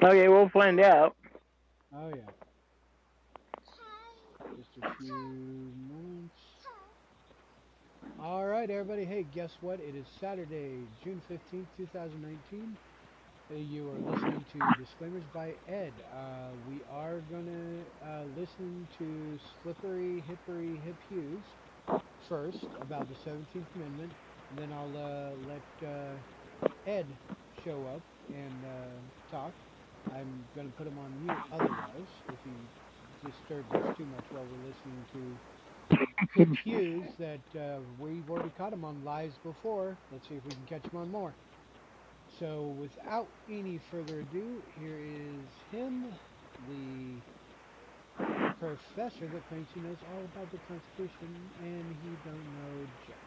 Okay, we'll find out. Oh, yeah. Just a few moments. All right, everybody. Hey, guess what? It is Saturday, June 15th, 2019. You are listening to Disclaimers by Ed. We are going to listen to Slippery Hippery Hip Hughes first about the 17th Amendment, and then I'll let Ed show up and talk. I'm going to put him on mute otherwise if he disturbs us too much while we're listening to Hip Hughes that we've already caught him on lives before. Let's see if we can catch him on more. So without any further ado, here is him, the professor that claims he knows all about the Constitution and he don't know jack.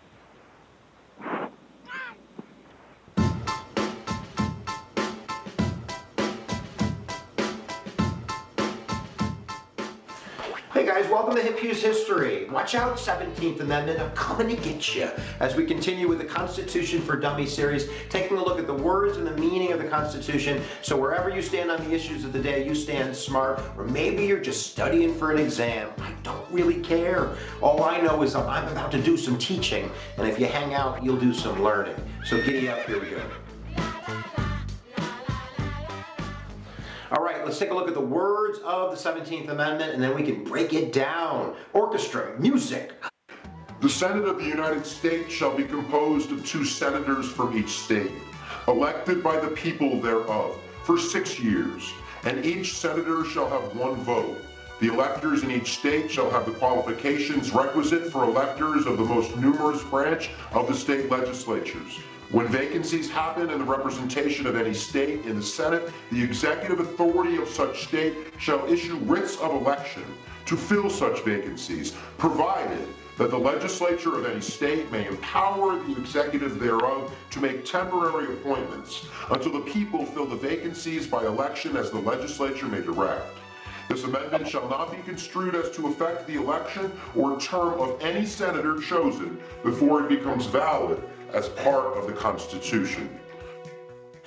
Hey guys, welcome to Hip Hughes History. Watch out, 17th Amendment, I'm coming to get you. As we continue with the Constitution for Dummies series, taking a look at the words and the meaning of the Constitution, so wherever you stand on the issues of the day, you stand smart, or maybe you're just studying for an exam. I don't really care. All I know is I'm about to do some teaching, and if you hang out, you'll do some learning. So giddy up, here we go. All right, let's take a look at the words of the 17th Amendment, and then we can break it down. Orchestra, music. The Senate of the United States shall be composed of 2 senators from each state, elected by the people thereof, for 6 years, and each senator shall have 1 vote. The electors in each state shall have the qualifications requisite for electors of the most numerous branch of the state legislatures. When vacancies happen in the representation of any state in the Senate, the executive authority of such state shall issue writs of election to fill such vacancies, provided that the legislature of any state may empower the executive thereof to make temporary appointments until the people fill the vacancies by election as the legislature may direct. This amendment shall not be construed as to affect the election or term of any senator chosen before it becomes valid as part of the Constitution.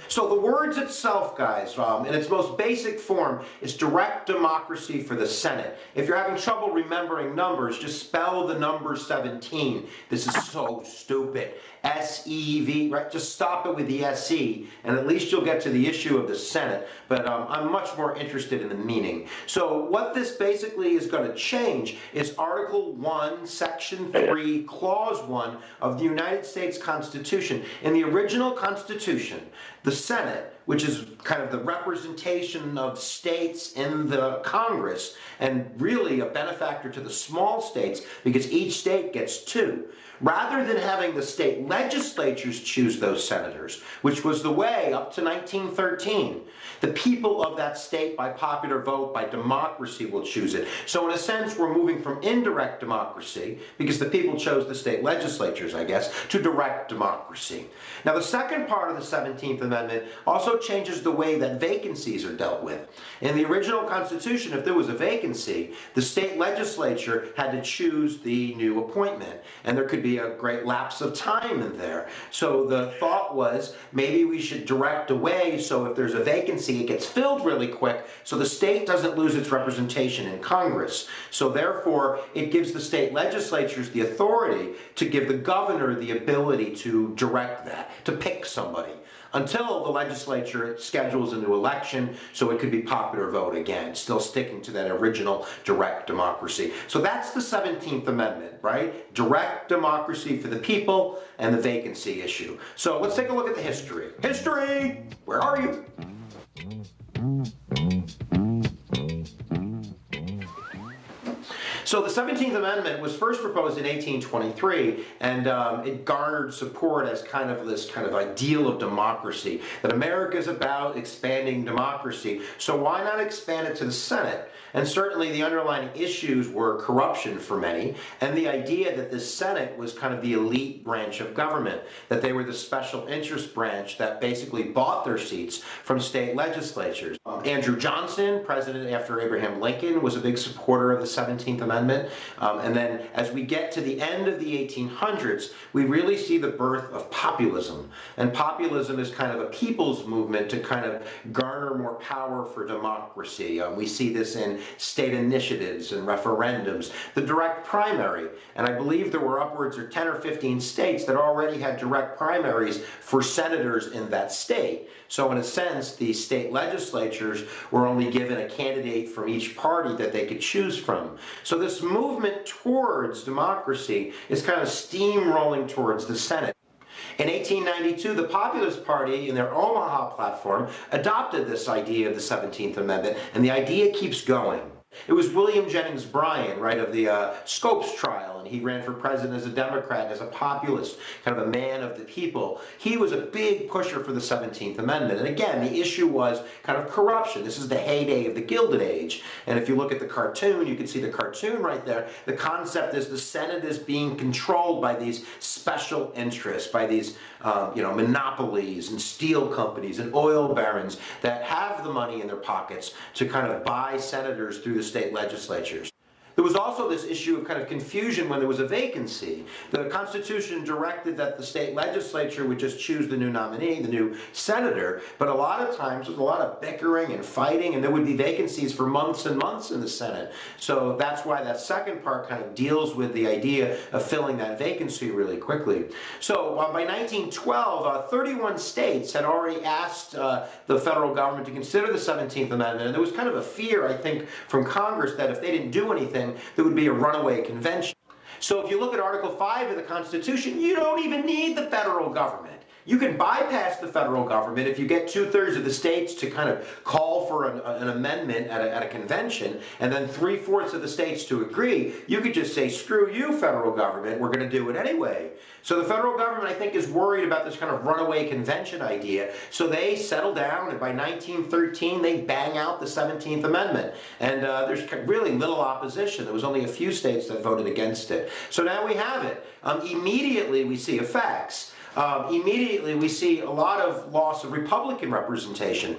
So the words itself, guys, in its most basic form, is direct democracy for the Senate. If you're having trouble remembering numbers, just spell the number 17. This is so stupid. S-E-V, right? Just stop it with the S-E, and at least you'll get to the issue of the Senate. But I'm much more interested in the meaning. So what this basically is going to change is Article 1, Section 3, Clause 1 of the United States Constitution. In the original Constitution, the Senate, which is kind of the representation of states in the Congress, and really a benefactor to the small states because each state gets 2. Rather than having the state legislatures choose those senators, which was the way up to 1913, the people of that state by popular vote, by democracy, will choose it. So in a sense, we're moving from indirect democracy, because the people chose the state legislatures, I guess, to direct democracy. Now the second part of the 17th Amendment also changes the way that vacancies are dealt with. In the original Constitution, if there was a vacancy, the state legislature had to choose the new appointment, and there could be a great lapse of time in there. So the thought was, maybe we should direct away so if there's a vacancy, it gets filled really quick so the state doesn't lose its representation in Congress. So therefore, it gives the state legislatures the authority to give the governor the ability to direct that, to pick somebody, until the legislature schedules a new election so it could be popular vote again, still sticking to that original direct democracy. So that's the 17th Amendment, right? Direct democracy for the people and the vacancy issue. So let's take a look at the history. History! Where are you? So the 17th Amendment was first proposed in 1823, and it garnered support as kind of this kind of ideal of democracy, that America is about expanding democracy, so why not expand it to the Senate? And certainly the underlying issues were corruption for many, and the idea that the Senate was kind of the elite branch of government, that they were the special interest branch that basically bought their seats from state legislatures. Andrew Johnson, president after Abraham Lincoln, was a big supporter of the 17th Amendment. Amendment. And then as we get to the end of the 1800s, we really see the birth of populism. And populism is kind of a people's movement to kind of garner more power for democracy. We see this in state initiatives and referendums, the direct primary. And I believe there were upwards of 10 or 15 states that already had direct primaries for senators in that state. So in a sense, the state legislatures were only given a candidate from each party that they could choose from. So this movement towards democracy is kind of steamrolling towards the Senate. In 1892, the Populist Party, in their Omaha platform, adopted this idea of the 17th Amendment, and the idea keeps going. It was William Jennings Bryan, right, of the Scopes trial, and he ran for president as a Democrat, as a populist, kind of a man of the people. He was a big pusher for the 17th Amendment. And again, the issue was kind of corruption. This is the heyday of the Gilded Age. And if you look at the cartoon, you can see the cartoon right there. The concept is the Senate is being controlled by these special interests, by these monopolies and steel companies and oil barons that have the money in their pockets to kind of buy senators through the state legislatures. There was also this issue of kind of confusion when there was a vacancy. The Constitution directed that the state legislature would just choose the new nominee, the new senator, but a lot of times there was a lot of bickering and fighting, and there would be vacancies for months and months in the Senate. So that's why that second part kind of deals with the idea of filling that vacancy really quickly. So by 1912, 31 states had already asked the federal government to consider the 17th Amendment, and there was kind of a fear, I think, from Congress that if they didn't do anything, there would be a runaway convention. So if you look at Article 5 of the Constitution, you don't even need the federal government. You can bypass the federal government if you get 2/3 of the states to kind of call for an amendment at a convention, and then 3/4 of the states to agree. You could just say, screw you, federal government, we're going to do it anyway. So the federal government, I think, is worried about this kind of runaway convention idea. So they settle down, and by 1913, they bang out the 17th Amendment. And there's really little opposition. There was only a few states that voted against it. So now we have it. Immediately, we see effects. Immediately we see a lot of loss of Republican representation.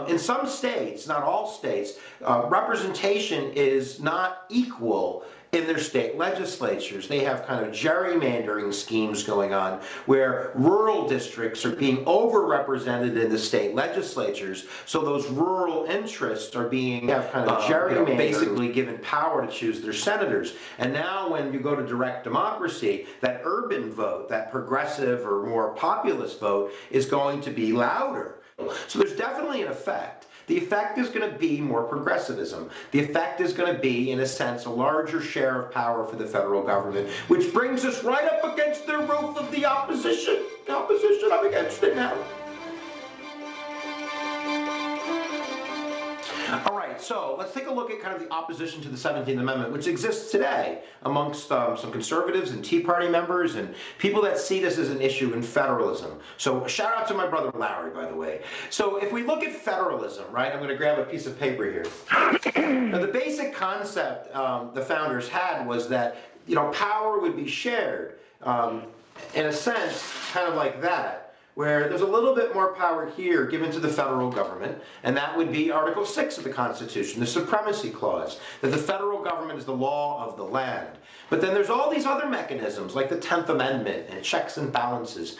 In some states, not all states, representation is not equal in their state legislatures. They have kind of gerrymandering schemes going on where rural districts are being overrepresented in the state legislatures. So those rural interests are being basically given power to choose their senators. And now when you go to direct democracy, that urban vote, that progressive or more populist vote is going to be louder. So there's definitely an effect. The effect is going to be more progressivism. The effect is going to be, in a sense, a larger share of power for the federal government, which brings us right up against the roof of the opposition. The opposition, I'm against it now. All right, so let's take a look at kind of the opposition to the 17th Amendment, which exists today amongst some conservatives and Tea Party members and people that see this as an issue in federalism. So shout out to my brother Larry, by the way. So if we look at federalism, right, I'm going to grab a piece of paper here. Now, the basic concept the founders had was that, power would be shared in a sense, kind of like that, where there's a little bit more power here given to the federal government, and that would be Article 6 of the Constitution, the Supremacy Clause, that the federal government is the law of the land. But then there's all these other mechanisms, like the 10th Amendment and checks and balances,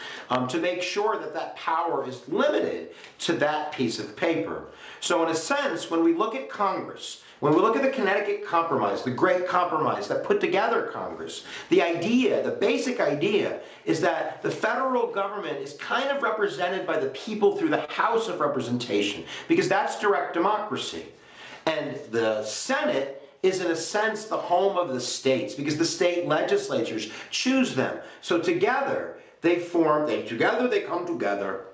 to make sure that that power is limited to that piece of paper. So in a sense, when we look at Congress, when we look at the Connecticut Compromise, the great compromise that put together Congress, the idea, the basic idea, is that the federal government is kind of represented by the people through the House of Representation, because that's direct democracy. And the Senate is, in a sense, the home of the states, because the state legislatures choose them. So together, they come together.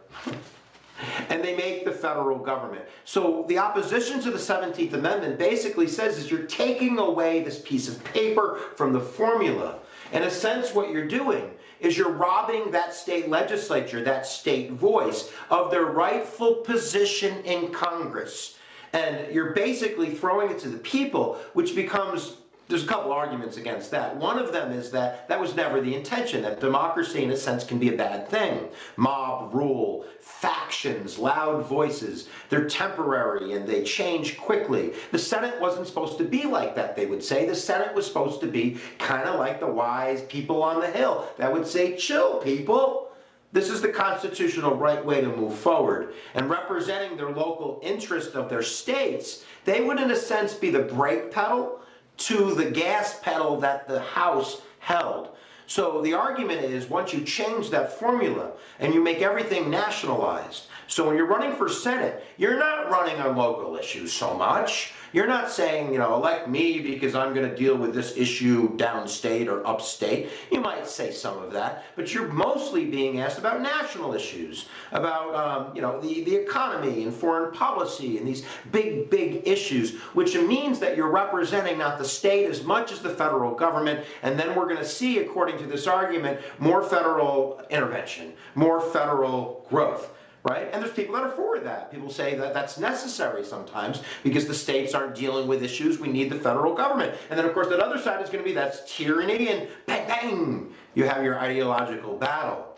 And they make the federal government. So the opposition to the 17th Amendment basically says is you're taking away this piece of paper from the formula. In a sense, what you're doing is you're robbing that state legislature, that state voice, of their rightful position in Congress. And you're basically throwing it to the people, which becomes there's a couple arguments against that. One of them is that that was never the intention, that democracy in a sense can be a bad thing. Mob rule, factions, loud voices, they're temporary and they change quickly. The Senate wasn't supposed to be like that, they would say. The Senate was supposed to be kind of like the wise people on the Hill that would say, chill, people. This is the constitutional right way to move forward. And representing their local interest of their states, they would in a sense be the brake pedal to the gas pedal that the House held. So the argument is, once you change that formula and you make everything nationalized, so when you're running for Senate, you're not running on local issues so much. You're not saying, elect me because I'm going to deal with this issue downstate or upstate. You might say some of that, but you're mostly being asked about national issues, about, the economy and foreign policy and these big, big issues, which means that you're representing not the state as much as the federal government. And then we're going to see, according to this argument, more federal intervention, more federal growth. Right? And there's people that are for that. People say that that's necessary sometimes because the states aren't dealing with issues. We need the federal government. And then, of course, that other side is going to be that's tyranny and bang, bang, you have your ideological battle.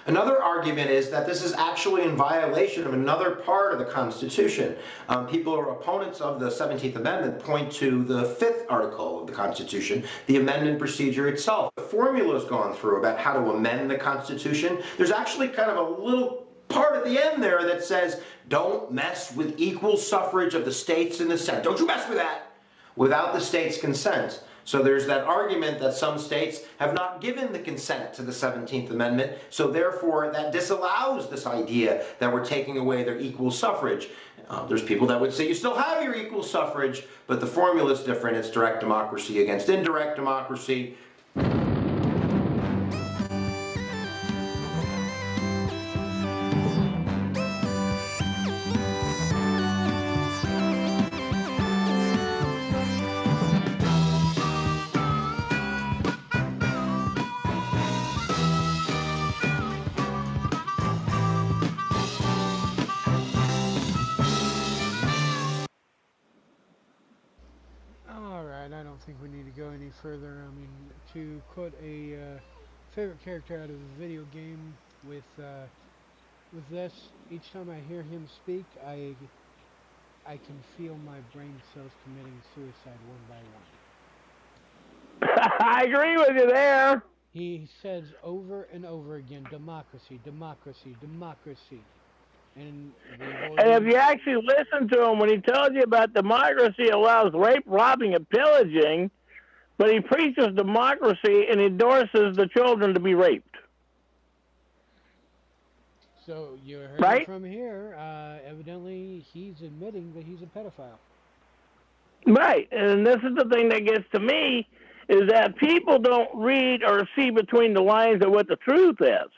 Another argument is that this is actually in violation of another part of the Constitution. People who are opponents of the 17th Amendment point to the 5th article of the Constitution, the amendment procedure itself. The formula's gone through about how to amend the Constitution. There's actually kind of a little part at the end there that says, don't mess with equal suffrage of the states in the Senate. Don't you mess with that without the states' consent. So there's that argument that some states have not given the consent to the 17th Amendment, so therefore that disallows this idea that we're taking away their equal suffrage. There's people that would say you still have your equal suffrage, but the formula is different. It's direct democracy against indirect democracy. I don't think we need to go any further. I mean, to quote a favorite character out of a video game, with this, each time I hear him speak, I can feel my brain cells committing suicide one by one. I agree with you there. He says over and over again, democracy, democracy, democracy. And if you actually listen to him when he tells you about democracy allows rape, robbing, and pillaging, but he preaches democracy and endorses the children to be raped. So you heard it from here. Evidently, he's admitting that he's a pedophile. Right, and this is the thing that gets to me, is that people don't read or see between the lines of what the truth is.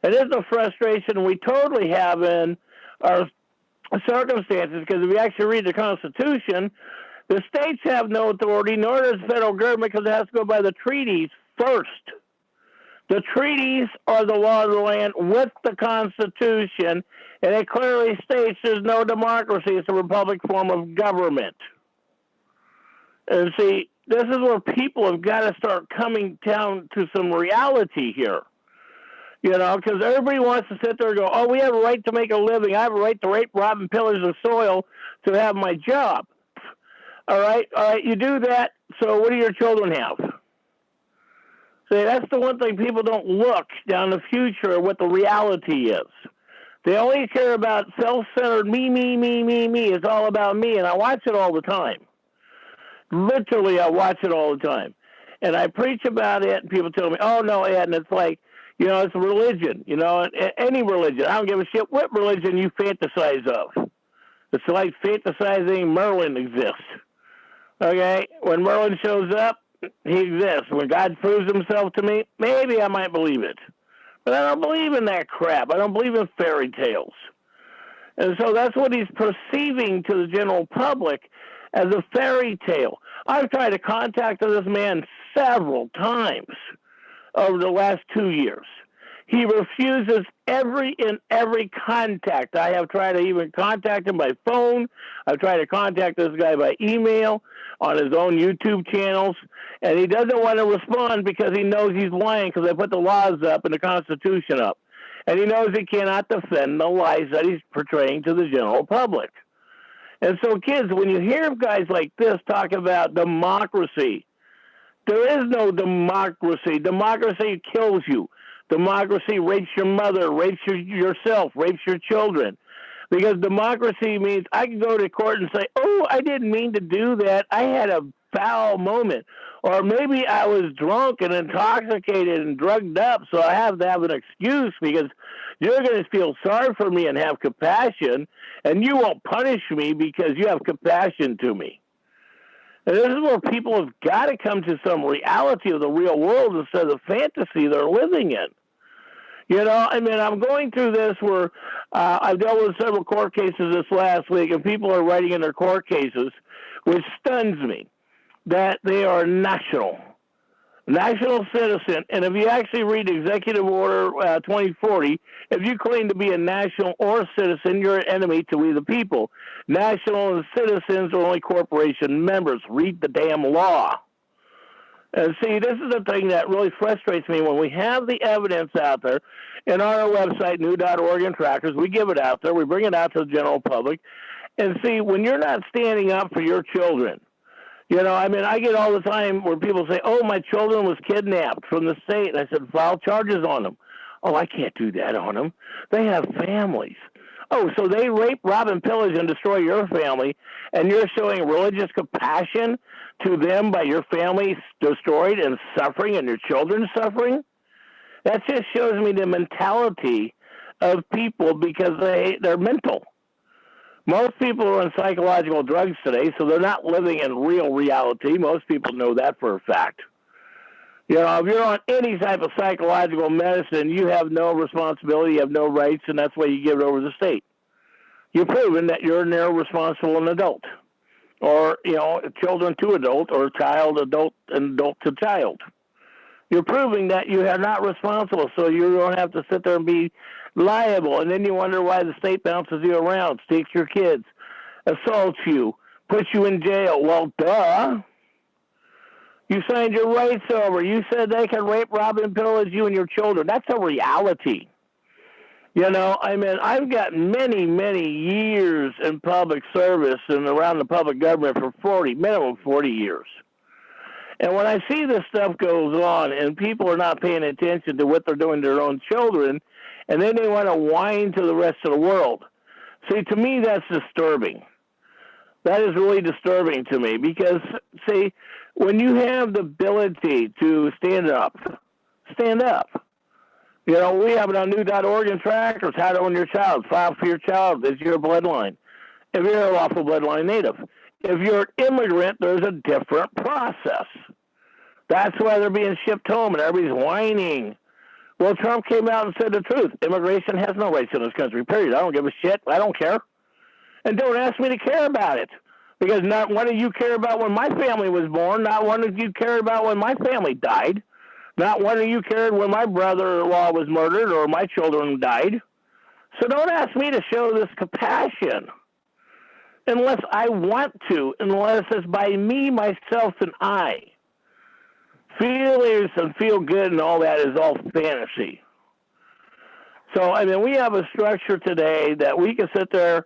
It is a frustration we totally have in our circumstances, because if you actually read the Constitution, the states have no authority, nor does the federal government, because it has to go by the treaties first. The treaties are the law of the land with the Constitution, and it clearly states there's no democracy. It's a republic form of government. And see, this is where people have got to start coming down to some reality here. Because everybody wants to sit there and go, oh, we have a right to make a living. I have a right to rape, rob, and pillage the soil to have my job. All right, you do that, so what do your children have? See, that's the one thing people don't look down the future at what the reality is. They only care about self-centered me, me, me, me, me. It's all about me, and I watch it all the time. Literally, I watch it all the time. And I preach about it, and people tell me, oh, no, Ed, and it's like, it's a religion, any religion. I don't give a shit what religion you fantasize of. It's like fantasizing Merlin exists. Okay? When Merlin shows up, he exists. When God proves himself to me, maybe I might believe it. But I don't believe in that crap. I don't believe in fairy tales. And so that's what he's perceiving to the general public as a fairy tale. I've tried to contact this man several times over the last 2 years. He refuses every contact. I have tried to even contact him by phone. I've tried to contact this guy by email, on his own YouTube channels, and he doesn't want to respond because he knows he's lying because they put the laws up and the Constitution up. And he knows he cannot defend the lies that he's portraying to the general public. And so, kids, when you hear guys like this talk about democracy, there is no democracy. Democracy kills you. Democracy rapes your mother, rapes yourself, rapes your children. Because democracy means I can go to court and say, oh, I didn't mean to do that. I had a foul moment. Or maybe I was drunk and intoxicated and drugged up, so I have to have an excuse because you're going to feel sorry for me and have compassion, and you won't punish me because you have compassion to me. And this is where people have got to come to some reality of the real world instead of the fantasy they're living in. You know, I mean, I'm going through this where I've dealt with several court cases this last week, and people are writing in their court cases, which stuns me, that they are national citizen. And if you actually read Executive Order 2040, if you claim to be a national or a citizen, you're an enemy to we the people. National and citizens are only corporation members. Read the damn law. And see, this is the thing that really frustrates me. When we have the evidence out there in our website, new.org and trackers, we give it out there. We bring it out to the general public. And see, when you're not standing up for your children, you know, I mean, I get all the time where people say, oh, my children was kidnapped from the state. And I said, file charges on them. Oh, I can't do that on them. They have families. Oh, so they rape, rob, and pillage and destroy your family, and you're showing religious compassion to them by your family destroyed and suffering and your children suffering? That just shows me the mentality of people because they're mental. Most people are on psychological drugs today, so they're not living in real reality. Most people know that for a fact. You know, if you're on any type of psychological medicine, you have no responsibility, you have no rights, and that's why you give it over to the state. You've proven that you're an irresponsible adult, or, you know, children to adult, or child, adult, and adult to child. You're proving that you are not responsible, so you don't have to sit there and be liable, and then you wonder why the state bounces you around, takes your kids, assaults you, puts you in jail. Well, duh. You signed your rights over. You said they can rape, rob, and pillage you and your children. That's a reality. You know, I mean, I've got many, many years in public service and around the public government for minimum 40 years. And when I see this stuff goes on and people are not paying attention to what they're doing to their own children, and then they want to whine to the rest of the world. See, to me, that's disturbing. That is really disturbing to me because, see, when you have the ability to stand up. You know, we have it on new.org and trackers, how to own your child. File for your child. It's your bloodline. If you're a lawful bloodline native. If you're an immigrant, there's a different process. That's why they're being shipped home and everybody's whining. Well, Trump came out and said the truth. Immigration has no rights in this country, period. I don't give a shit. I don't care. And don't ask me to care about it. Because not one of you cared about when my family was born. Not one of you cared about when my family died. Not one of you cared when my brother-in-law was murdered or my children died. So don't ask me to show this compassion. Unless I want to. Unless it's by me, myself, and I. Feelings and feel good and all that is all fantasy. So, I mean, we have a structure today that we can sit there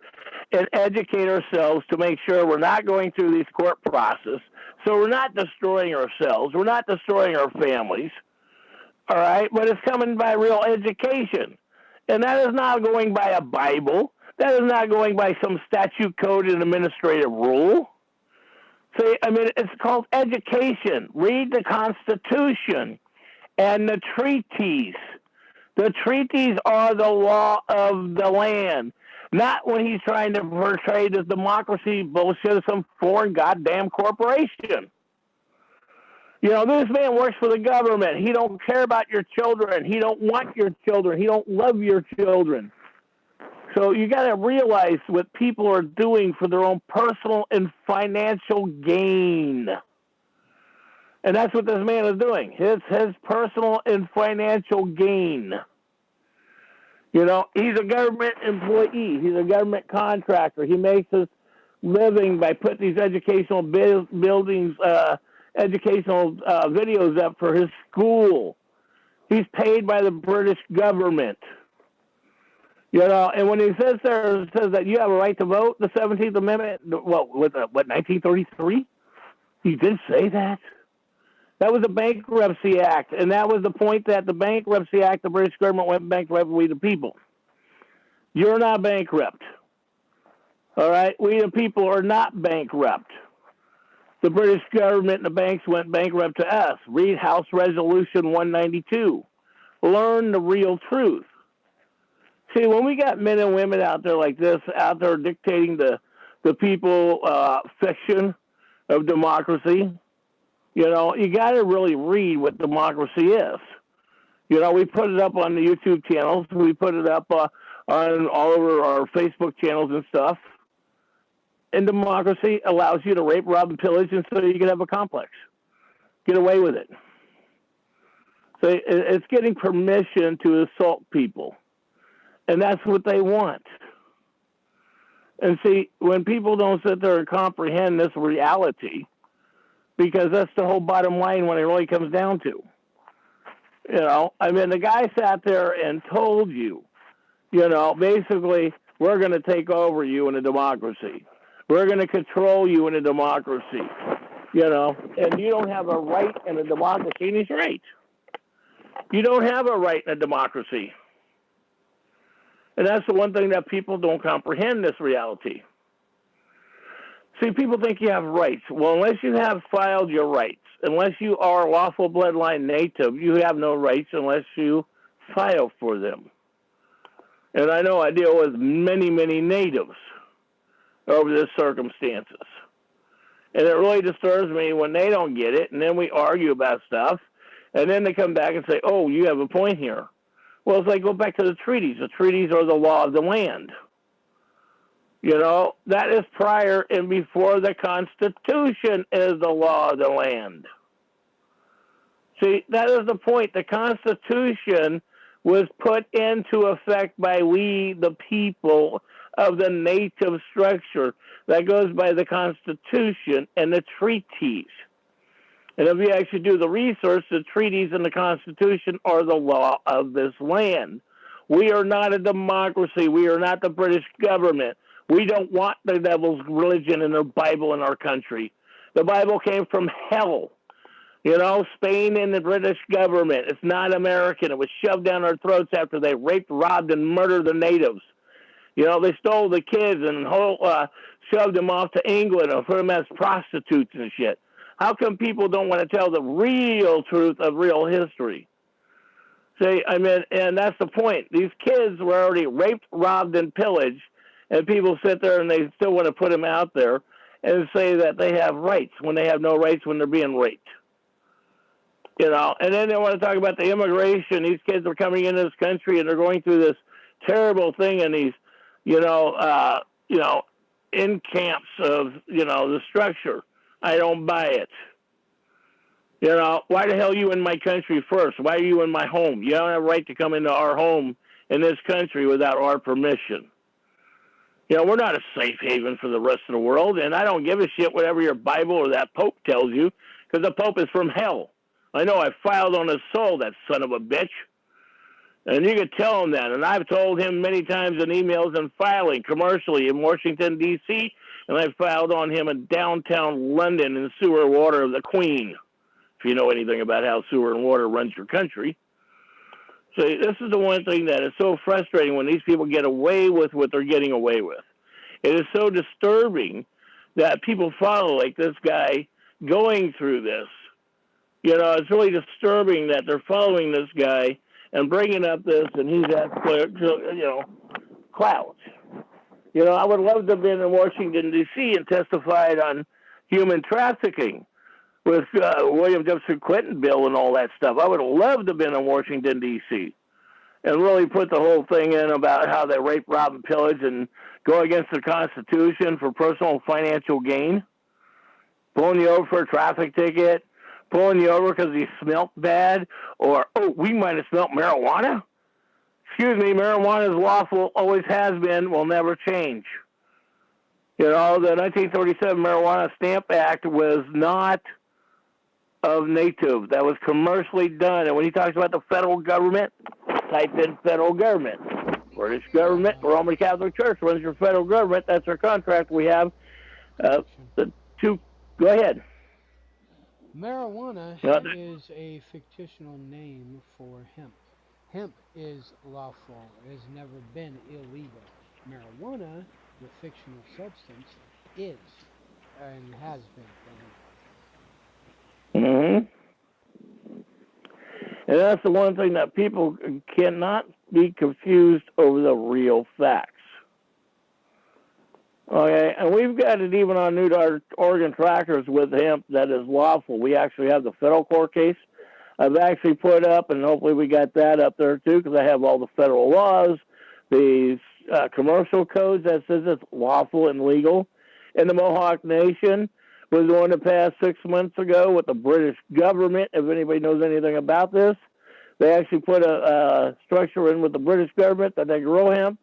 and educate ourselves to make sure we're not going through these court processes. So we're not destroying ourselves. We're not destroying our families. All right? But it's coming by real education. And that is not going by a Bible. That is not going by some statute code and administrative rule. See, I mean, it's called education. Read the Constitution and the treaties. The treaties are the law of the land. Not when he's trying to portray this democracy bullshit of some foreign goddamn corporation. You know, this man works for the government. He don't care about your children. He don't want your children. He don't love your children. So you got to realize what people are doing for their own personal and financial gain. And that's what this man is doing. His personal and financial gain. You know, he's a government employee. He's a government contractor. He makes his living by putting these educational educational videos up for his school. He's paid by the British government. You know, and when he says that you have a right to vote, the 17th Amendment, what 1933? He did say that. That was the Bankruptcy Act, and that was the point that the Bankruptcy Act, the British government went bankrupt, we the people. You're not bankrupt. All right? We the people are not bankrupt. The British government and the banks went bankrupt to us. Read House Resolution 192. Learn the real truth. See, when we got men and women out there like this, out there dictating the people fiction of democracy, you know, you got to really read what democracy is. You know, we put it up on the YouTube channels. We put it up on all over our Facebook channels and stuff. And democracy allows you to rape, rob, and pillage, and so you can have a complex. Get away with it. So it's getting permission to assault people. And that's what they want. And see, when people don't sit there and comprehend this reality, because that's the whole bottom line when it really comes down to. You know, I mean, the guy sat there and told you, you know, basically, we're going to take over you in a democracy. We're going to control you in a democracy, you know, and you don't have a right in a democracy, and he's right. You don't have a right in a democracy. And that's the one thing that people don't comprehend, this reality. See, people think you have rights. Well, unless you have filed your rights, unless you are a lawful bloodline native, you have no rights unless you file for them. And I know I deal with many, many natives over these circumstances. And it really disturbs me when they don't get it, and then we argue about stuff, and then they come back and say, oh, you have a point here. Well, it's like, go back to the treaties. The treaties are the law of the land. You know, that is prior and before the Constitution is the law of the land. See, that is the point. The Constitution was put into effect by we, the people of the native structure. That goes by the Constitution and the treaties. And if you actually do the research, the treaties and the Constitution are the law of this land. We are not a democracy. We are not the British government. We don't want the devil's religion and the Bible in our country. The Bible came from hell. You know, Spain and the British government. It's not American. It was shoved down our throats after they raped, robbed, and murdered the natives. You know, they stole the kids and shoved them off to England and put them as prostitutes and shit. How come people don't want to tell the real truth of real history? See, I mean, and that's the point. These kids were already raped, robbed, and pillaged, and people sit there and they still want to put them out there and say that they have rights when they have no rights when they're being raped. You know, and then they want to talk about the immigration. These kids are coming into this country and they're going through this terrible thing in these, in camps of, the structure. I don't buy it. You know, why the hell are you in my country first? Why are you in my home? You don't have a right to come into our home in this country without our permission. You know, we're not a safe haven for the rest of the world, and I don't give a shit whatever your Bible or that Pope tells you, because the Pope is from hell. I know I filed on his soul, that son of a bitch. And you could tell him that. And I've told him many times in emails and filing commercially in Washington, D.C., and I filed on him in downtown London in sewer water of the Queen, if you know anything about how sewer and water runs your country. So this is the one thing that is so frustrating when these people get away with what they're getting away with. It is so disturbing that people follow like this guy going through this. You know, it's really disturbing that they're following this guy and bringing up this, and he's at, clout. You know, I would love to have been in Washington, D.C. and testified on human trafficking with William Jefferson Clinton bill and all that stuff. I would have loved to have been in Washington, D.C. and really put the whole thing in about how they rape, rob, and pillage and go against the Constitution for personal and financial gain, pulling you over for a traffic ticket, pulling you over because you smelt bad, or, oh, we might have smelt marijuana. marijuana is lawful, always has been, will never change. You know, the 1937 Marijuana Stamp Act was not of native. That was commercially done. And when he talks about the federal government, type in federal government. British government, Roman Catholic Church runs your federal government. That's our contract we have. Go ahead. Marijuana is a fictional name for hemp. Hemp is lawful. It has never been illegal. Marijuana, the fictional substance, is and has been illegal. And that's the one thing that people cannot be confused over the real facts. Okay, and we've got it even on New Oregon tractors with hemp that is lawful. We actually have the federal court case. I've actually put up, and hopefully we got that up there too, because I have all the federal laws, the commercial codes that says it's lawful and legal. And the Mohawk Nation was the one that passed 6 months ago with the British government. If anybody knows anything about this, they actually put a structure in with the British government that they grow hemp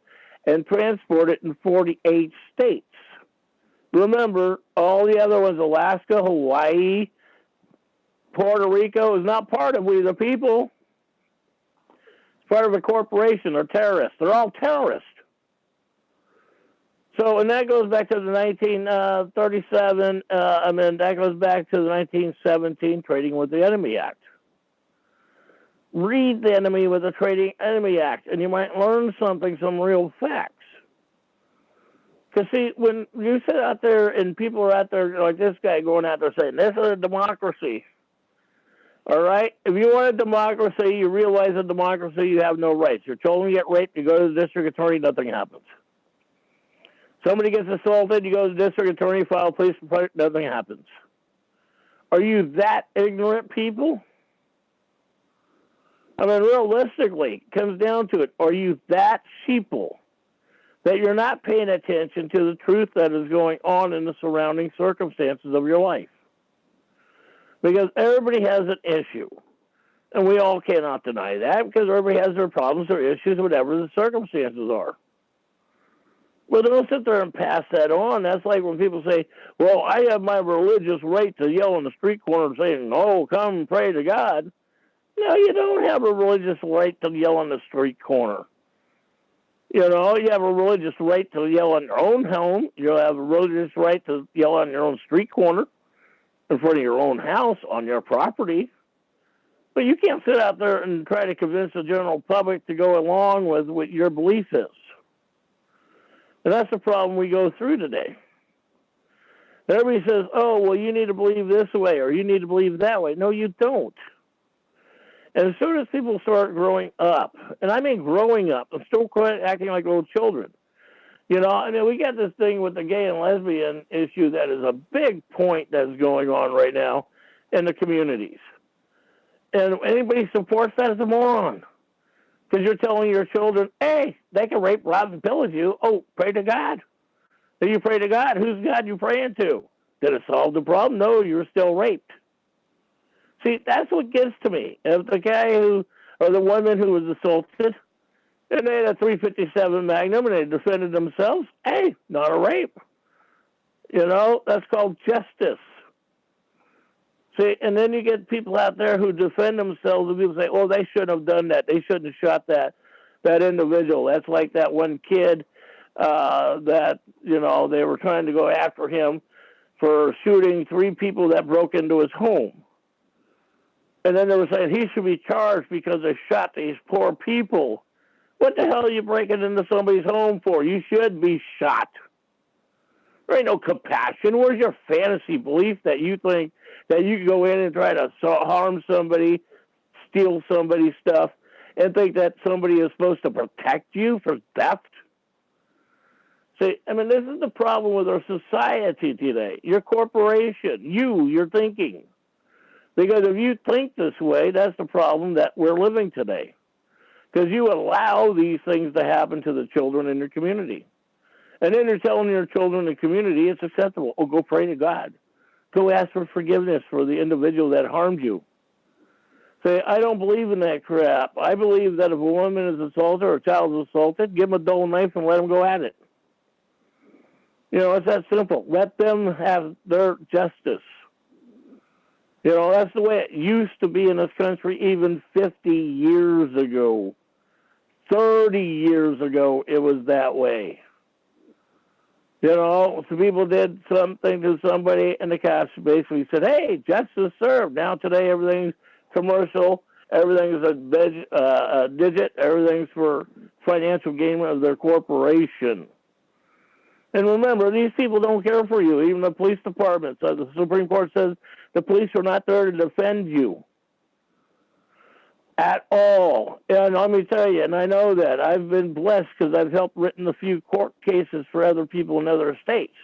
and transport it in 48 states. Remember, all the other ones, Alaska, Hawaii, Puerto Rico, is not part of We the People. It's part of a corporation. They're terrorists. They're all terrorists. So, and that goes back to the 1937, that goes back to the 1917 Trading with the Enemy Act. Read the Enemy with the Trading Enemy Act, and you might learn some real facts. Because, see, when you sit out there and people are out there like this guy going out there saying, this is a democracy, all right? If you want a democracy, you realize a democracy, you have no rights. Your children get raped, you go to the district attorney, nothing happens. Somebody gets assaulted, you go to the district attorney, file a police report, nothing happens. Are you that ignorant, people? I mean, realistically, it comes down to it. Are you that sheeple that you're not paying attention to the truth that is going on in the surrounding circumstances of your life? Because everybody has an issue. And we all cannot deny that because everybody has their problems or issues, whatever the circumstances are. Well, don't sit there and pass that on. That's like when people say, well, I have my religious right to yell in the street corner saying, oh, come and pray to God. No, you don't have a religious right to yell in the street corner. You know, you have a religious right to yell in your own home. You have a religious right to yell on your own street corner, in front of your own house, on your property. But you can't sit out there and try to convince the general public to go along with what your belief is. And that's the problem we go through today. Everybody says, oh, well, you need to believe this way or you need to believe that way. No, you don't. And as soon as people start growing up, and I mean growing up, and still acting like little children, you know, I mean, we got this thing with the gay and lesbian issue that is a big point that's going on right now in the communities. And anybody supports that is a moron. Because you're telling your children, hey, they can rape, rob, and pillage you. Oh, pray to God. Do you pray to God? Who's God you praying to? Did it solve the problem? No, you're still raped. See, that's what gets to me. If the guy or the woman who was assaulted, and they had a .357 Magnum and they defended themselves, hey, not a rape. You know, that's called justice. See, and then you get people out there who defend themselves and people say, oh, they shouldn't have done that. They shouldn't have shot that individual. That's like that one kid that, you know, they were trying to go after him for shooting 3 people that broke into his home. And then they were saying he should be charged because they shot these poor people. What the hell are you breaking into somebody's home for? You should be shot. There ain't no compassion. Where's your fantasy belief that you think that you can go in and try to harm somebody, steal somebody's stuff, and think that somebody is supposed to protect you for theft? See, I mean, this is the problem with our society today. Your corporation, you're thinking. Because if you think this way, that's the problem that we're living today. Because you allow these things to happen to the children in your community. And then you're telling your children in the community it's acceptable. Oh, go pray to God. Go ask for forgiveness for the individual that harmed you. Say, I don't believe in that crap. I believe that if a woman is assaulted or a child is assaulted, give them a dull knife and let them go at it. You know, it's that simple. Let them have their justice. You know, that's the way it used to be in this country even 50 years ago. 30 years ago, it was that way. You know, some people did something to somebody, and the cops basically said, hey, justice served. Now today, everything's commercial. Everything's a digit. Everything's for financial gain of their corporation. And remember, these people don't care for you, even the police department. So the Supreme Court says the police are not there to defend you at all. And let me tell you, and I know that, I've been blessed because I've helped written a few court cases for other people in other states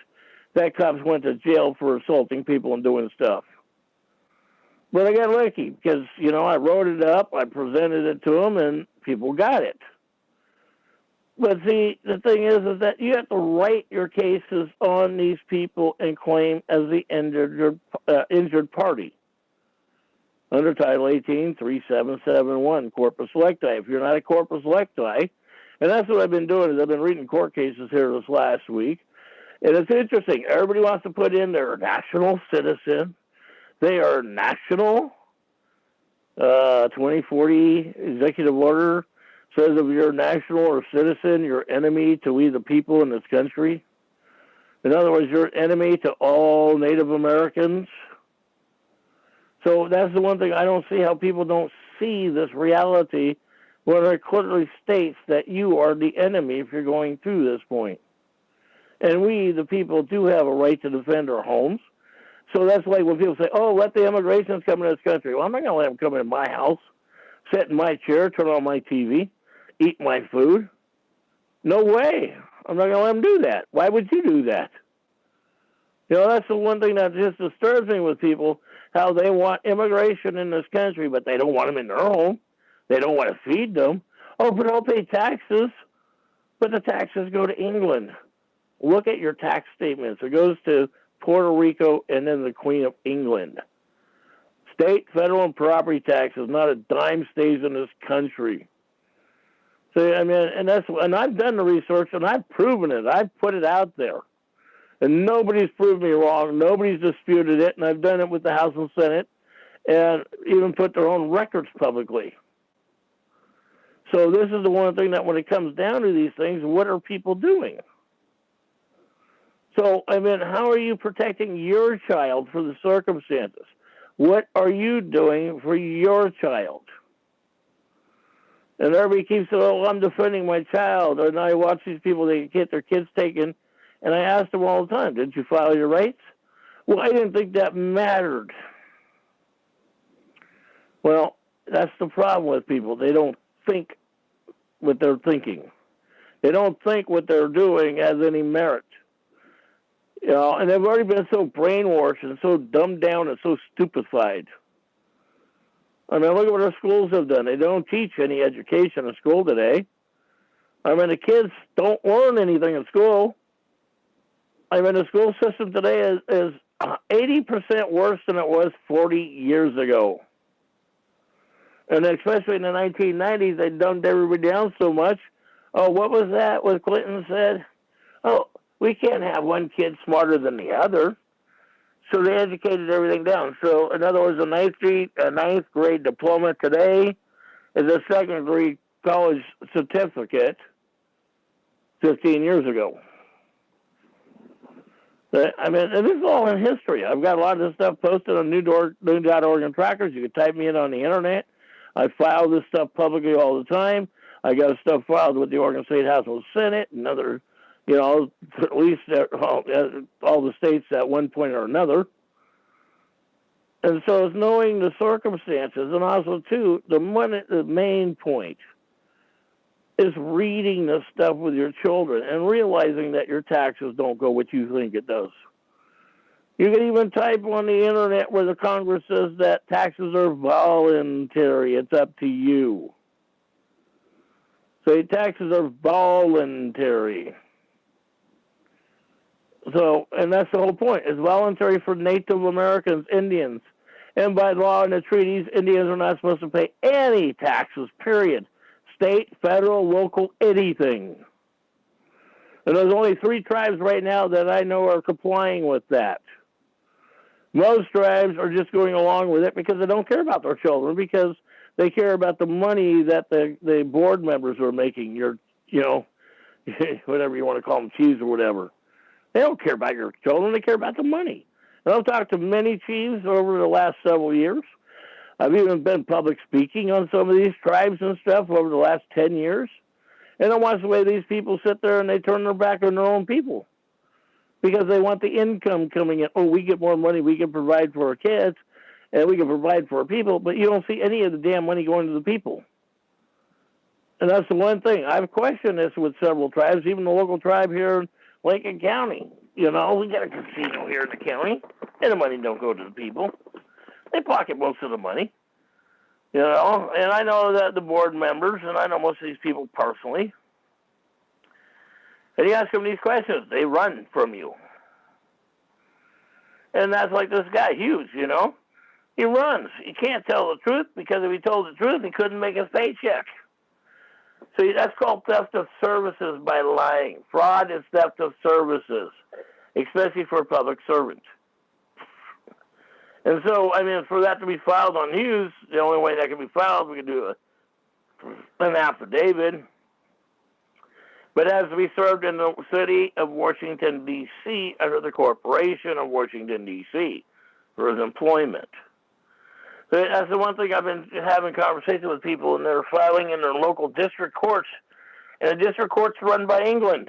that cops went to jail for assaulting people and doing stuff. But I got lucky because, you know, I wrote it up, I presented it to them, and people got it. But see, the thing is that you have to write your cases on these people and claim as the injured party under Title 18, 3771, corpus electi. If you're not a corpus electi, and that's what I've been doing, is I've been reading court cases here this last week, and it's interesting. Everybody wants to put in their national citizen. They are national. 2040 executive order says if you're national or citizen, you're enemy to we the people in this country. In other words, you're enemy to all Native Americans. So that's the one thing I don't see, how people don't see this reality when it clearly states that you are the enemy if you're going through this point. And we, the people, do have a right to defend our homes. So that's like when people say, oh, let the immigrants come in this country. Well, I'm not going to let them come in my house, sit in my chair, turn on my TV, eat my food. No way. I'm not going to let them do that. Why would you do that? You know, that's the one thing that just disturbs me with people, how they want immigration in this country, but they don't want them in their home. They don't want to feed them. Oh, but I'll pay taxes. But the taxes go to England. Look at your tax statements. It goes to Puerto Rico and then the Queen of England. State, federal, and property taxes, not a dime stays in this country. So, I mean, and I've done the research, and I've proven it. I've put it out there. And nobody's proved me wrong. Nobody's disputed it. And I've done it with the House and Senate and even put their own records publicly. So this is the one thing that when it comes down to these things, what are people doing? So, I mean, how are you protecting your child for the circumstances? What are you doing for your child? And everybody keeps saying, oh, I'm defending my child. And I watch these people, they get their kids taken. And I ask them all the time, did you file your rights? Well, I didn't think that mattered. Well, that's the problem with people. They don't think what they're thinking. They don't think what they're doing has any merit. You know, and they've already been so brainwashed and so dumbed down and so stupefied. I mean, look at what our schools have done. They don't teach any education in school today. I mean, the kids don't learn anything in school. I mean, the school system today is 80% worse than it was 40 years ago. And especially in the 1990s, they dumbed everybody down so much. Oh, what was that? What Clinton said? Oh, we can't have one kid smarter than the other. So they educated everything down. So, in other words, a ninth grade diploma today is a second grade college certificate 15 years ago. I mean, and this is all in history. I've got a lot of this stuff posted on new.org and trackers. You can type me in on the internet. I file this stuff publicly all the time. I got stuff filed with the Oregon State House and Senate and other, you know, at least all the states at one point or another. And so it's knowing the circumstances, and also, too, the main point is reading this stuff with your children and realizing that your taxes don't go what you think it does. You can even type on the internet where the Congress says that taxes are voluntary. It's up to you. So taxes are voluntary. So, and that's the whole point. It's voluntary for Native Americans, Indians, And by law in the treaties, Indians are not supposed to pay any taxes, period. State, federal, local, anything. And there's only 3 tribes right now that I know are complying with that. Most tribes are just going along with it because they don't care about their children, because they care about the money that the board members are making, whatever you want to call them, chiefs or whatever. They don't care about your children. They care about the money. And I've talked to many chiefs over the last several years. I've even been public speaking on some of these tribes and stuff over the last 10 years. And I watch the way these people sit there and they turn their back on their own people because they want the income coming in. Oh, we get more money. We can provide for our kids and we can provide for our people. But you don't see any of the damn money going to the people. And that's the one thing. I've questioned this with several tribes, even the local tribe here in Lincoln County. We got a casino here in the county, and the money don't go to the people. They pocket most of the money, And I know that the board members, and I know most of these people personally, and you ask them these questions, they run from you. And that's like this guy, Hughes, He runs. He can't tell the truth because if he told the truth, he couldn't make his paycheck. So that's called theft of services by lying. Fraud is theft of services, especially for a public servant. And so, for that to be filed on Hughes, the only way that can be filed, we can do an affidavit. But it has to be served in the city of Washington, D.C., under the Corporation of Washington, D.C., for his employment. So that's the one thing I've been having conversations with people, and they're filing in their local district courts. And the district court's run by England.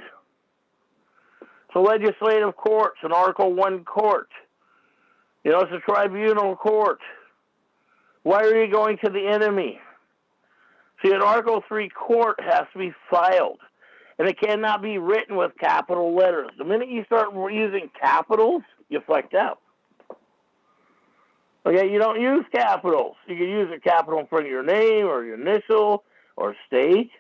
So legislative courts, an Article I court. It's a tribunal court. Why are you going to the enemy? See, an Article III court has to be filed, and it cannot be written with capital letters. The minute you start using capitals, you fucked up. Okay, you don't use capitals. You can use a capital in front of your name or your initial or state.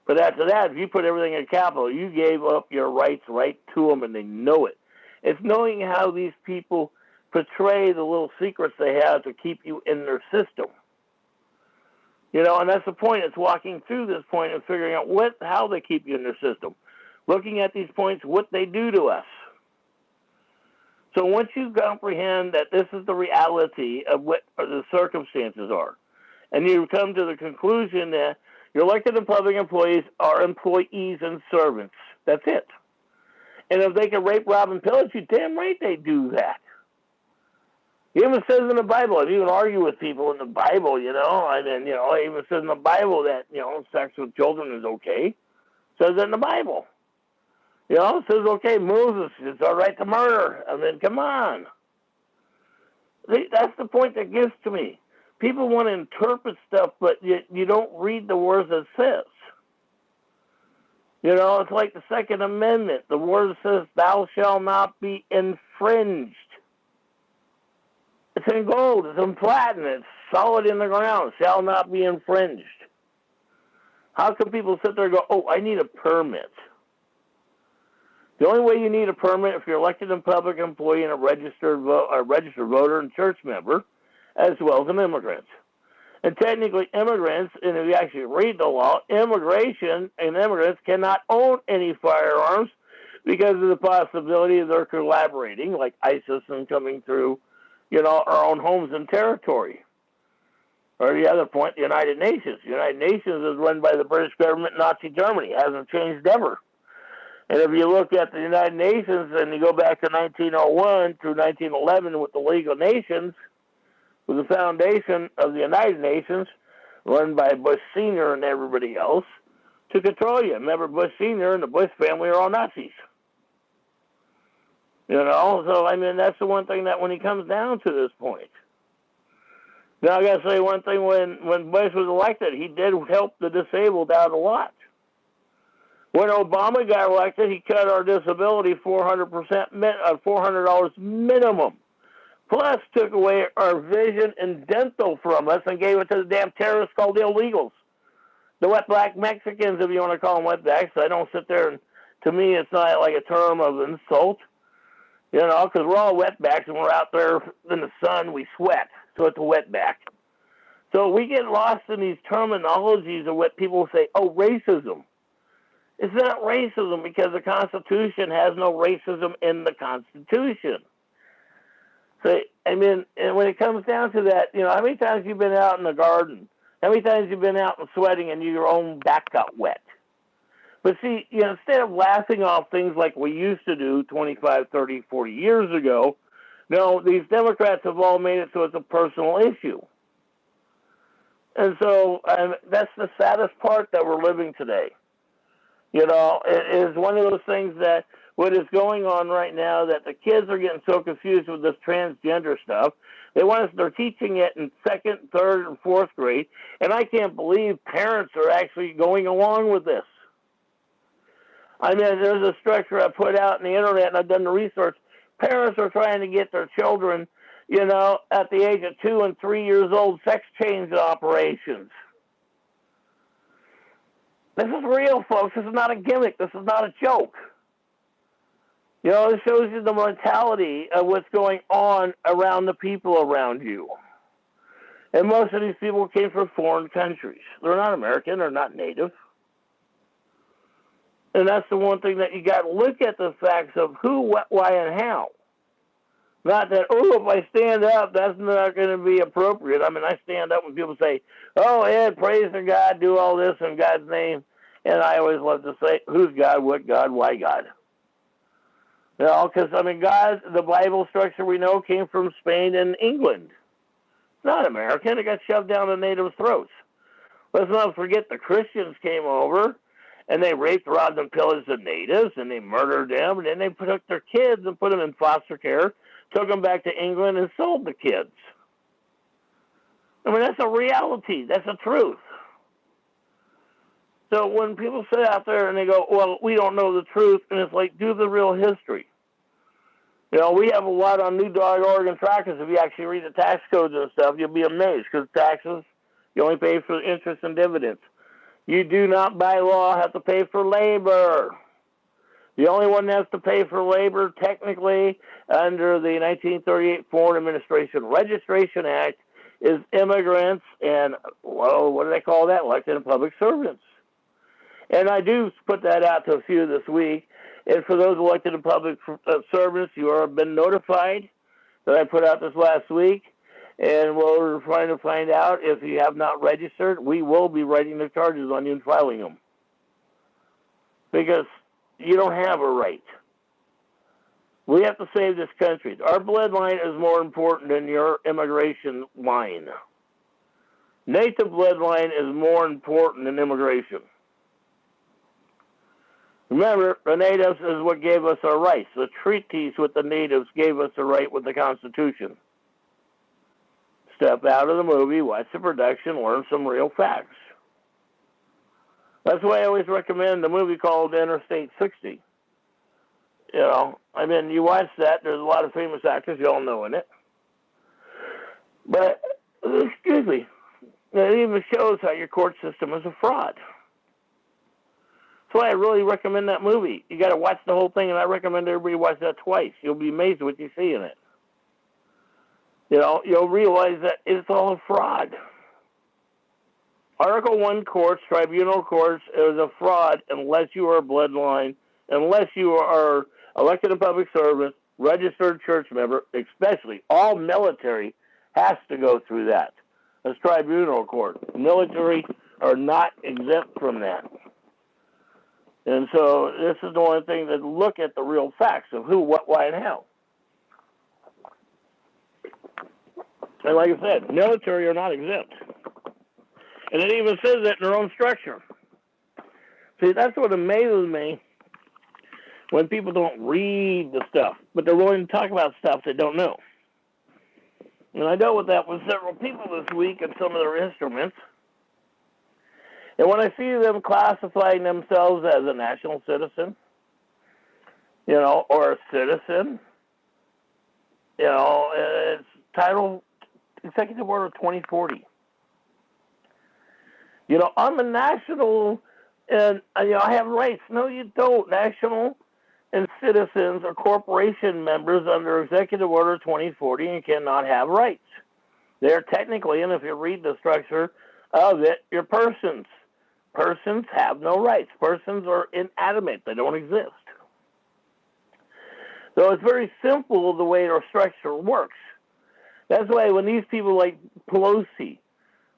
But after that, if you put everything in capital, you gave up your rights right to them, and they know it. It's knowing how these people portray the little secrets they have to keep you in their system. And that's the point. It's walking through this point and figuring out how they keep you in their system. Looking at these points, what they do to us. So once you comprehend that this is the reality of what the circumstances are, and you come to the conclusion that your elected and public employees are employees and servants, that's it. And if they can rape, rob, and pillage you, damn right they do that. It even says in the Bible, if you can argue with people in the Bible, it even says in the Bible that, sex with children is okay. It says it in the Bible. It says, okay, Moses, it's all right to murder. Come on. That's the point that gives to me. People want to interpret stuff, but you don't read the words it says. It's like the Second Amendment. The word says, thou shalt not be infringed. It's in gold, it's in platinum, it's solid in the ground, shall not be infringed. How can people sit there and go, oh, I need a permit? The only way you need a permit if you're elected and public employee and a registered voter and church member, as well as an immigrant. And technically immigrants, and if you actually read the law, immigration and immigrants cannot own any firearms because of the possibility of their collaborating, like ISIS and coming through our own homes and territory. Or the other point, the United Nations. The United Nations is run by the British government, Nazi Germany. It hasn't changed ever. And if you look at the United Nations and you go back to 1901 through 1911 with the League of Nations, with the foundation of the United Nations, run by Bush Sr. and everybody else, to control you. Remember, Bush Sr. and the Bush family are all Nazis. So, that's the one thing that when he comes down to this point. Now, I got to say one thing, when Bush was elected, he did help the disabled out a lot. When Obama got elected, he cut our disability $400 minimum. Plus, took away our vision and dental from us and gave it to the damn terrorists called the illegals. The wet black Mexicans, if you want to call them wetbacks. I don't sit there and, to me, it's not like a term of insult. Because we're all wetbacks and we're out there in the sun, we sweat. so it's a wetback. So we get lost in these terminologies of what people say, oh, racism. It's not racism because the Constitution has no racism in the Constitution. So, I mean, and when it comes down to that, you know, how many times you've been out in the garden? How many times you've been out and sweating and your own back got wet? But see, you know, instead of laughing off things like we used to do 25, 30, 40 years ago, no, these Democrats have all made it so it's a personal issue. And so that's the saddest part that we're living today. You know, it is one of those things that what is going on right now that the kids are getting so confused with this transgender stuff. They're teaching it in 2nd, 3rd, and 4th grade, and I can't believe parents are actually going along with this. I mean, there's a structure I put out on the internet, and I've done the research. Parents are trying to get their children, you know, at the age of 2 and 3 years old, sex change operations. This is real, folks. This is not a gimmick. This is not a joke. You know, it shows you the mentality of what's going on around the people around you. And most of these people came from foreign countries. They're not American. They're not native. And that's the one thing that you got to look at the facts of who, what, why, and how. Not that, oh, if I stand up, that's not going to be appropriate. I mean, I stand up when people say, oh, Ed, praise to God, do all this in God's name. And I always love to say, who's God, what God, why God? You know, because, I mean, God, the Bible structure we know came from Spain and England. Not American. It got shoved down the natives' throats. Let's not forget the Christians came over, and they raped, robbed, and pillaged the natives, and they murdered them, and then they took their kids and put them in foster care, took them back to England, and sold the kids. I mean, that's a reality. That's a truth. So when people sit out there and they go, well, we don't know the truth, and it's like, do the real history. You know, we have a lot on New Dog Oregon trackers. If you actually read the tax codes and stuff, you'll be amazed because taxes, you only pay for interest and dividends. You do not, by law, have to pay for labor. The only one that has to pay for labor, technically, under the 1938 Foreign Administration Registration Act, is immigrants and, well, what do they call that? Elected and public servants. And I do put that out to a few this week. And for those elected and public servants, you have been notified that I put out this last week. And we're trying to find out if you have not registered, we will be writing the charges on you and filing them. Because you don't have a right. We have to save this country. Our bloodline is more important than your immigration line. Native bloodline is more important than immigration. Remember, the natives is what gave us our rights. The treaties with the natives gave us the right with the Constitution. Step out of the movie, watch the production, learn some real facts. That's why I always recommend the movie called Interstate 60. You know, I mean, you watch that, there's a lot of famous actors you all know in it. But, excuse me, it even shows how your court system is a fraud. That's why I really recommend that movie. You got to watch the whole thing, and I recommend everybody watch that twice. You'll be amazed at what you see in it. You know, you'll realize that it's all a fraud. Article 1 courts, tribunal courts, is a fraud unless you are a bloodline, unless you are elected and public servant, registered church member, especially all military has to go through that. That's tribunal court. Military are not exempt from that. And so this is the only thing that look at the real facts of who, what, why, and how. And like I said, military are not exempt. And it even says that in their own structure. See, that's what amazes me when people don't read the stuff, but they're willing to talk about stuff they don't know. And I dealt with that with several people this week and some of their instruments. And when I see them classifying themselves as a national citizen, you know, or a citizen, you know, it's Title Executive Order 2040. You know, I'm a national, and you know, I have rights. No, you don't. National and citizens are corporation members under Executive Order 2040 and cannot have rights. They're technically, and if you read the structure of it, you're persons. Persons have no rights. Persons are inanimate. They don't exist. So it's very simple the way our structure works. That's why when these people like Pelosi,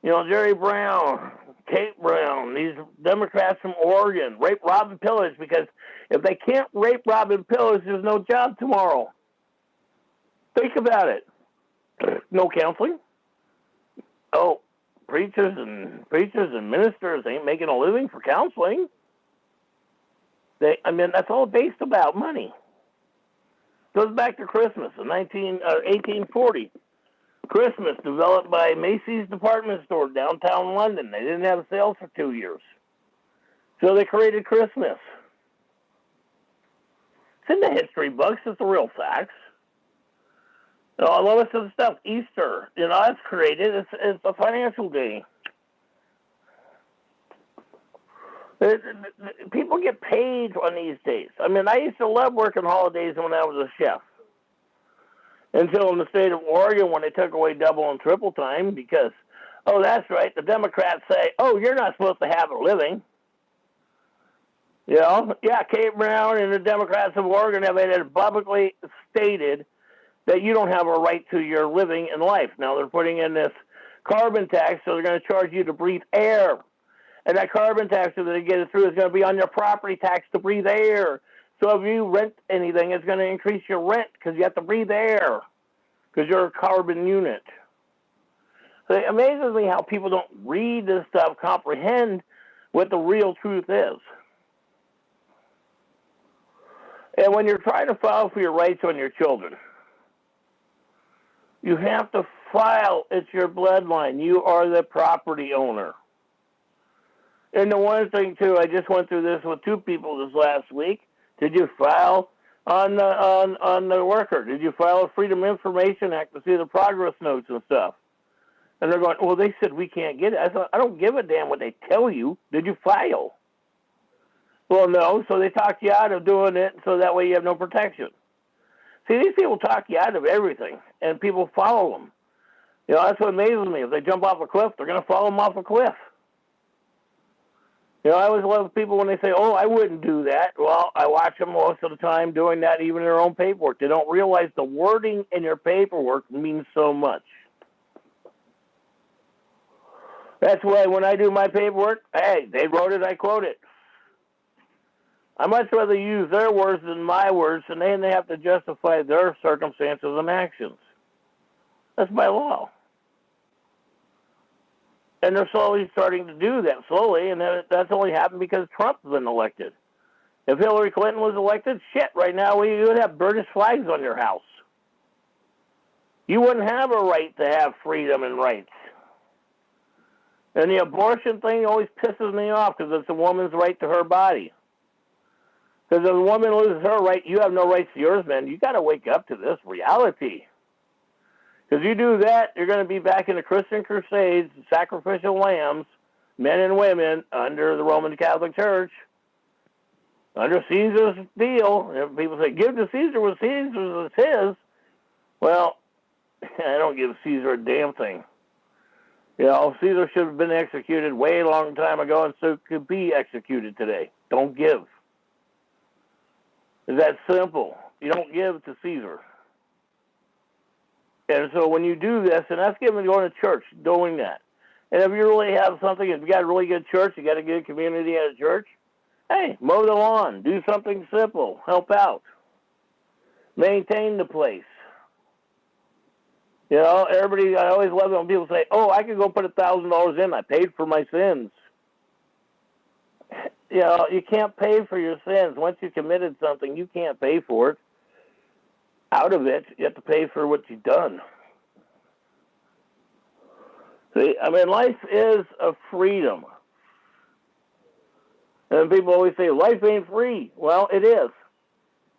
Jerry Brown, Kate Brown, these Democrats from Oregon, rape, rob, and pillage, because if they can't rape, rob, and pillage, there's no job tomorrow. Think about it. No counseling. Oh, preachers and ministers ain't making a living for counseling. That's all based about money. Goes back to Christmas in 1840. Christmas developed by Macy's department store downtown London. They didn't have sales for 2 years. So they created Christmas. It's in the history books. It's the real facts. A lot of the stuff, Easter, that's created. It's a financial day. People get paid on these days. I used to love working holidays when I was a chef. Until in the state of Oregon, when they took away double and triple time, because, oh, that's right, the Democrats say, oh, you're not supposed to have a living. Kate Brown and the Democrats of Oregon have publicly stated that you don't have a right to your living in life. Now they're putting in this carbon tax, so they're going to charge you to breathe air. And that carbon tax, if they get it through, is going to be on your property tax to breathe air. So if you rent anything, it's going to increase your rent because you have to breathe air because you're a carbon unit. So it amazes me how people don't read this stuff, comprehend what the real truth is. And when you're trying to file for your rights on your children, you have to file. It's your bloodline. You are the property owner. And the one thing, too, I just went through this with two people this last week. Did you file on the worker? Did you file a Freedom Information Act to see the progress notes and stuff? And they're going, well, they said we can't get it. I thought, I don't give a damn what they tell you. Did you file? Well, no, so they talked you out of doing it so that way you have no protection. See, these people talk you out of everything, and people follow them. That's what amazes me. If they jump off a cliff, they're going to follow them off a cliff. I always love people when they say, oh, I wouldn't do that. Well, I watch them most of the time doing that, even in their own paperwork. They don't realize the wording in your paperwork means so much. That's why when I do my paperwork, hey, they wrote it, I quote it. I much rather use their words than my words, and then they have to justify their circumstances and actions. That's by law. And they're slowly starting to do that, slowly, and that's only happened because Trump's been elected. If Hillary Clinton was elected, shit, right now you would have British flags on your house. You wouldn't have a right to have freedom and rights. And the abortion thing always pisses me off because it's a woman's right to her body. Because if a woman loses her right, you have no rights to yours, man. You got to wake up to this reality. Because you do that, you're going to be back in the Christian Crusades, sacrificial lambs, men and women, under the Roman Catholic Church, under Caesar's deal. And people say, give to Caesar what Caesar's is his. Well, I don't give Caesar a damn thing. Caesar should have been executed way a long time ago, and so could be executed today. Don't give. It's that simple. You don't give to Caesar. And so when you do this, and that's going to church, doing that. And if you really have something, if you got a really good church, you got a good community at a church, hey, mow the lawn, do something simple, help out, maintain the place. Everybody, I always love it when people say, oh, I could go put $1,000 in, I paid for my sins. You can't pay for your sins. Once you committed something, you can't pay for it. Out of it, you have to pay for what you've done. See, life is a freedom. And people always say, life ain't free. Well, it is.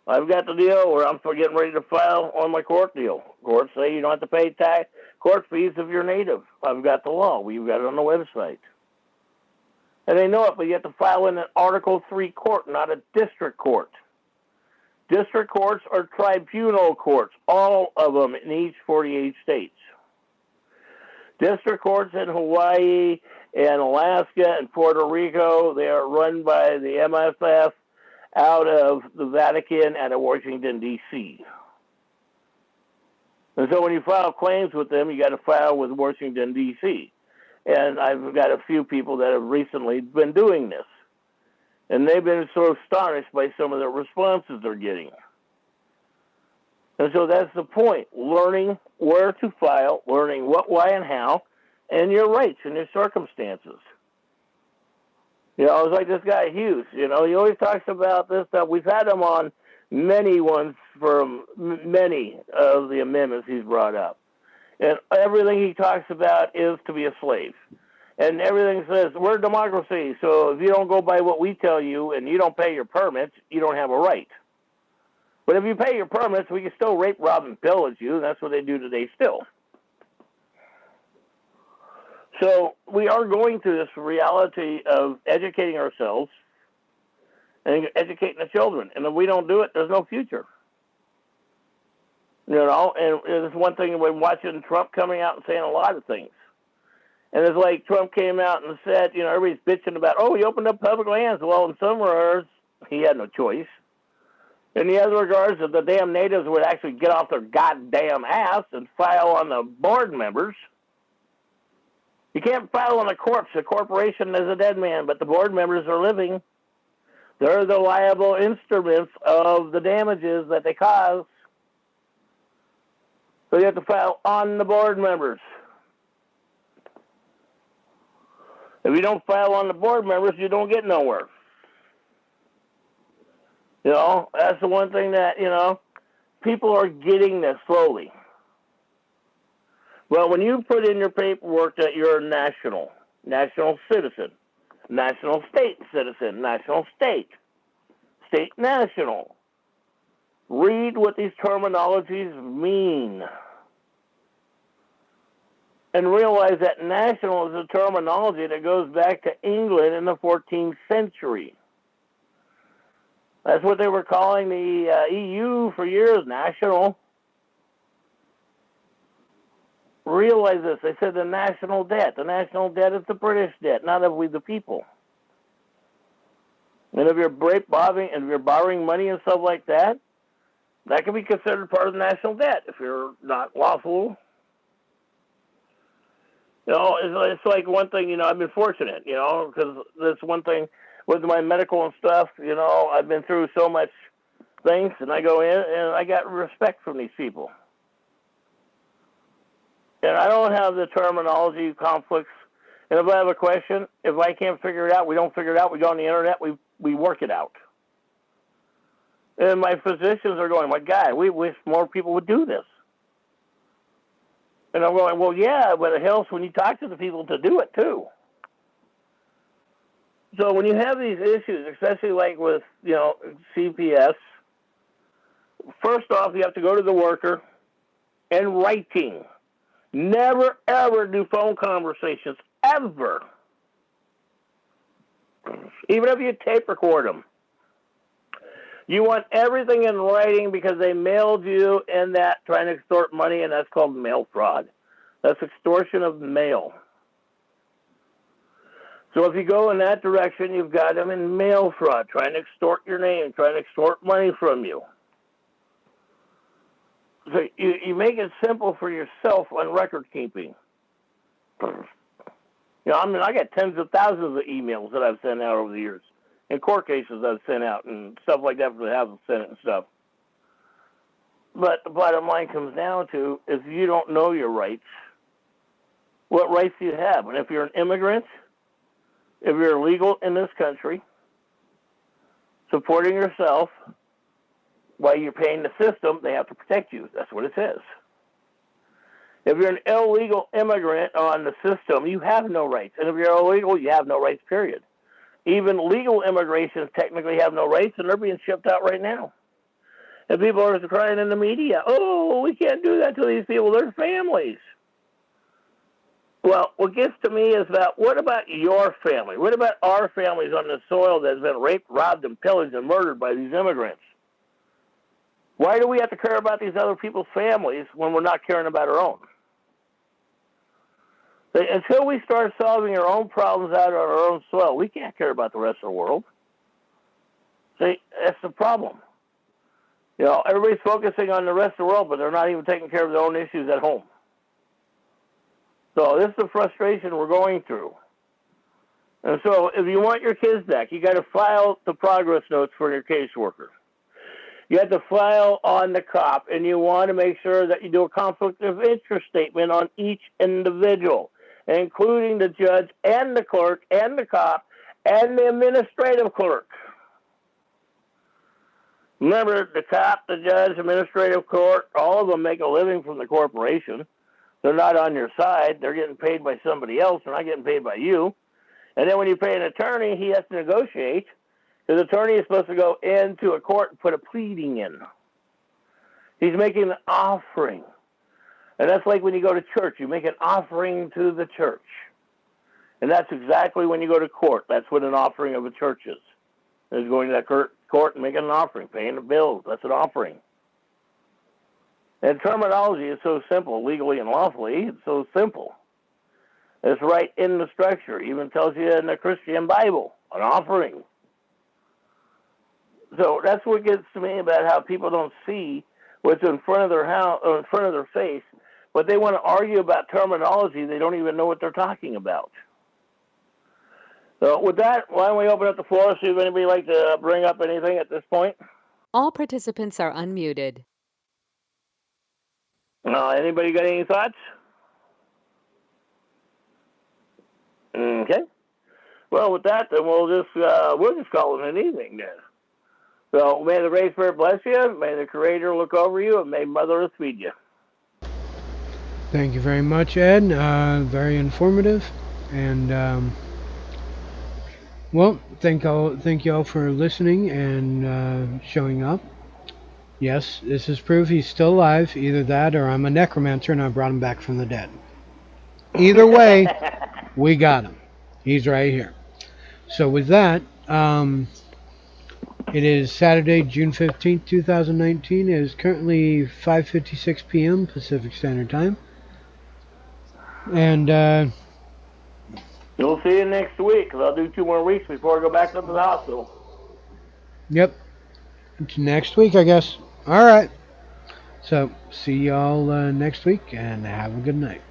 I've got the deal where I'm getting ready to file on my court deal. Courts say you don't have to pay court fees if you're native. I've got the law. We've got it on the website. And they know it, but you have to file in an Article 3 court, not a district court. District courts are tribunal courts, all of them in each 48 states. District courts in Hawaii and Alaska and Puerto Rico, they are run by the MSF out of the Vatican, out of Washington, D.C. And so when you file claims with them, you got to file with Washington, D.C. And I've got a few people that have recently been doing this. And they've been so astonished by some of the responses they're getting. And so that's the point, learning where to file, learning what, why, and how, and your rights and your circumstances. You know, it's like this guy Hughes, you know, he always talks about this stuff. We've had him on many ones from many of the amendments he's brought up. And everything he talks about is to be a slave. And everything says, we're democracy, so if you don't go by what we tell you and you don't pay your permits, you don't have a right. But if you pay your permits, we can still rape, rob, and pillage you, and that's what they do today still. So we are going through this reality of educating ourselves and educating the children. And if we don't do it, there's no future. You know, and it's one thing we're watching Trump coming out and saying a lot of things. And it's like Trump came out and said, you know, everybody's bitching about, oh, he opened up public lands. Well, in some regards, he had no choice. In the other regards, if the damn natives would actually get off their goddamn ass and file on the board members. You can't file on a corpse. A corporation is a dead man, but the board members are living. They're the liable instruments of the damages that they cause. So you have to file on the board members. If you don't file on the board members, you don't get nowhere. You know, that's the one thing that, you know, people are getting this slowly. Well, when you put in your paperwork that you're a national citizen, national state citizen, national state national, read what these terminologies mean. And realize that national is a terminology that goes back to England in the 14th century. That's what they were calling the EU for years, national. Realize this. They said the national debt. The national debt is the British debt, not of we the people. And if you're borrowing money and stuff like that, that can be considered part of the national debt if you're not lawful. You know, it's like one thing, you know, I've been fortunate, you know, because that's one thing with my medical and stuff, you know, I've been through so much things, and I go in and I got respect from these people. And I don't have the terminology conflicts. And if I have a question, if I can't figure it out, we don't figure it out, we go on the internet, we work it out. And my physicians are going, my God, we wish more people would do this. And I'm going, well, yeah, but it helps when you talk to the people to do it, too. So when you have these issues, especially like with, you know, CPS, first off, you have to go to the worker and writing. Never, ever do phone conversations, ever. Even if you tape record them. You want everything in writing because they mailed you in that trying to extort money, and that's called mail fraud. That's extortion of mail. So if you go in that direction, you've got them in mail fraud, trying to extort your name, trying to extort money from you. So you make it simple for yourself on record keeping. You know, I mean, I got tens of thousands of emails that I've sent out over the years. And court cases I've sent out and stuff like that for the House and Senate and stuff. But the bottom line comes down to, if you don't know your rights, what rights do you have? And if you're an immigrant, if you're illegal in this country, supporting yourself while you're paying the system, they have to protect you. That's what it says. If you're an illegal immigrant on the system, you have no rights. And if you're illegal, you have no rights, period. Even legal immigrations technically have no rights, and they're being shipped out right now. And people are crying in the media, oh, we can't do that to these people. They're families. Well, what gets to me is about, what about your family? What about our families on the soil that has been raped, robbed, and pillaged and murdered by these immigrants? Why do we have to care about these other people's families when we're not caring about our own? Until we start solving our own problems out of our own soil, we can't care about the rest of the world. See, that's the problem. You know, everybody's focusing on the rest of the world, but they're not even taking care of their own issues at home. So this is the frustration we're going through. And so if you want your kids back, you got to file the progress notes for your caseworker. You have to file on the cop, and you want to make sure that you do a conflict of interest statement on each individual, including the judge and the clerk and the cop and the administrative clerk. Remember, the cop, the judge, administrative court, all of them make a living from the corporation. They're not on your side. They're getting paid by somebody else. They're not getting paid by you. And then when you pay an attorney, he has to negotiate. His attorney is supposed to go into a court and put a pleading in. He's making an offering. And that's like when you go to church. You make an offering to the church. And that's exactly when you go to court. That's what an offering of a church is. Is going to that court and making an offering, paying the bills. That's an offering. And terminology is so simple, legally and lawfully. It's so simple. It's right in the structure. It even tells you in the Christian Bible, an offering. So that's what gets to me about how people don't see what's in front of their house or in front of their face, but they want to argue about terminology. They don't even know what they're talking about. So with that, why don't we open up the floor, see if anybody would like to bring up anything at this point? All participants are unmuted. Anybody got any thoughts? Okay. Well, with that, then we'll just call it an evening then. So may the Great Spirit bless you, may the Creator look over you, and may Mother Earth feed you. Thank you very much, Ed. Very informative. And, well, thank you all for listening and showing up. Yes, this is proof he's still alive. Either that or I'm a necromancer and I brought him back from the dead. Either way, we got him. He's right here. So with that, it is Saturday, June 15th, 2019. It is currently 5:56 p.m. Pacific Standard Time. And we'll see you next week, because I'll do 2 more weeks before I go back up to the hospital. Yep. It's next week, I guess. All right. So, see y'all next week, and have a good night.